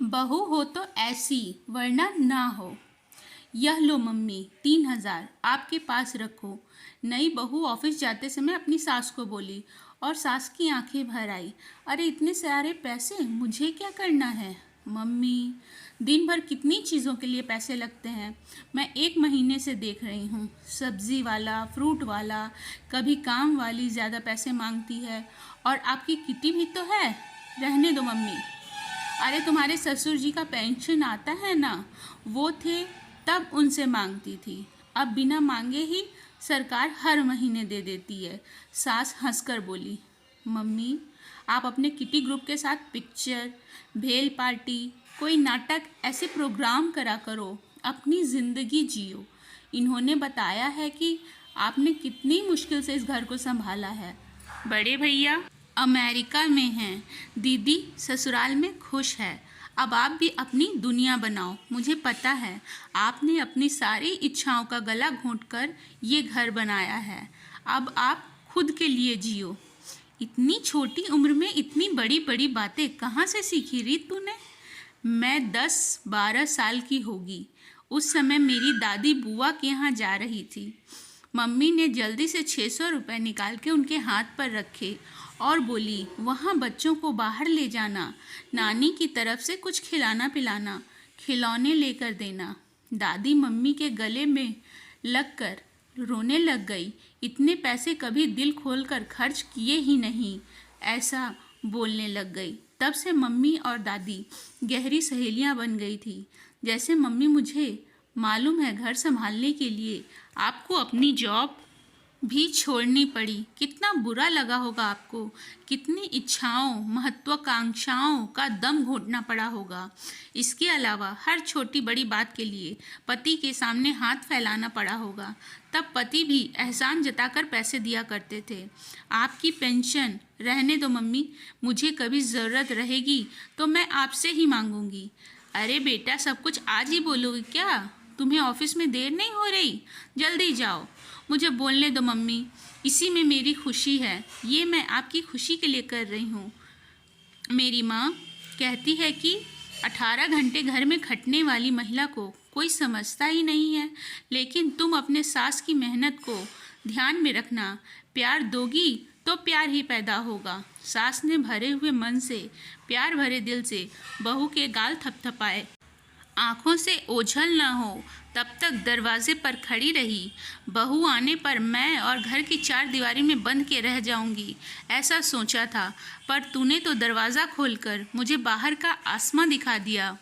बहू हो तो ऐसी वरना ना हो। यह लो मम्मी 3,000 आपके पास रखो। नई बहू ऑफिस जाते समय अपनी सास को बोली और सास की आंखें भर आई। अरे इतने सारे पैसे मुझे क्या करना है मम्मी। दिन भर कितनी चीज़ों के लिए पैसे लगते हैं। मैं 1 महीने से देख रही हूँ। सब्जी वाला, फ्रूट वाला, कभी काम वाली ज़्यादा पैसे मांगती है। और आपकी किटी भी तो है। रहने दो मम्मी। अरे तुम्हारे ससुर जी का पेंशन आता है ना, वो थे तब उनसे मांगती थी। अब बिना मांगे ही सरकार हर महीने दे देती है। सास हंसकर बोली, मम्मी आप अपने किटी ग्रुप के साथ पिक्चर, भेल पार्टी, कोई नाटक ऐसे प्रोग्राम करा करो, अपनी ज़िंदगी जियो। इन्होंने बताया है कि आपने कितनी मुश्किल से इस घर को संभाला है। बड़े भैया अमेरिका में हैं, दीदी ससुराल में खुश है। अब आप भी अपनी दुनिया बनाओ। मुझे पता है आपने अपनी सारी इच्छाओं का गला घोंटकर ये घर बनाया है। अब आप खुद के लिए जियो। इतनी छोटी उम्र में इतनी बड़ी बड़ी बातें कहाँ से सीखी रीत तूने। मैं 10-12 साल की होगी। उस समय मेरी दादी बुआ के यहाँ जा रही थी। मम्मी ने जल्दी से 600 रुपये निकाल के उनके हाथ पर रखे और बोली, वहाँ बच्चों को बाहर ले जाना, नानी की तरफ से कुछ खिलाना पिलाना, खिलौने लेकर देना। दादी मम्मी के गले में लगकर रोने लग गई। इतने पैसे कभी दिल खोलकर खर्च किए ही नहीं, ऐसा बोलने लग गई। तब से मम्मी और दादी गहरी सहेलियां बन गई थी। जैसे मम्मी, मुझे मालूम है घर संभालने के लिए आपको अपनी जॉब भी छोड़नी पड़ी। कितना बुरा लगा होगा आपको, कितनी इच्छाओं महत्वाकांक्षाओं का दम घोटना पड़ा होगा। इसके अलावा हर छोटी बड़ी बात के लिए पति के सामने हाथ फैलाना पड़ा होगा। तब पति भी एहसान जताकर पैसे दिया करते थे। आपकी पेंशन रहने दो मम्मी, मुझे कभी ज़रूरत रहेगी तो मैं आपसे ही मांगूंगी। अरे बेटा, सब कुछ आज ही बोलोगे क्या? तुम्हें ऑफिस में देर नहीं हो रही? जल्दी जाओ। मुझे बोलने दो मम्मी, इसी में मेरी खुशी है। ये मैं आपकी खुशी के लिए कर रही हूँ। मेरी माँ कहती है कि 18 घंटे घर में खटने वाली महिला को कोई समझता ही नहीं है। लेकिन तुम अपने सास की मेहनत को ध्यान में रखना। प्यार दोगी तो प्यार ही पैदा होगा। सास ने भरे हुए मन से, प्यार भरे दिल से बहू के गाल थपथपाए। आँखों से ओझल न हो तब तक दरवाजे पर खड़ी रही। बहू आने पर मैं और घर की 4 दीवारी में बंद के रह जाऊंगी, ऐसा सोचा था। पर तूने तो दरवाज़ा खोलकर मुझे बाहर का आसमां दिखा दिया।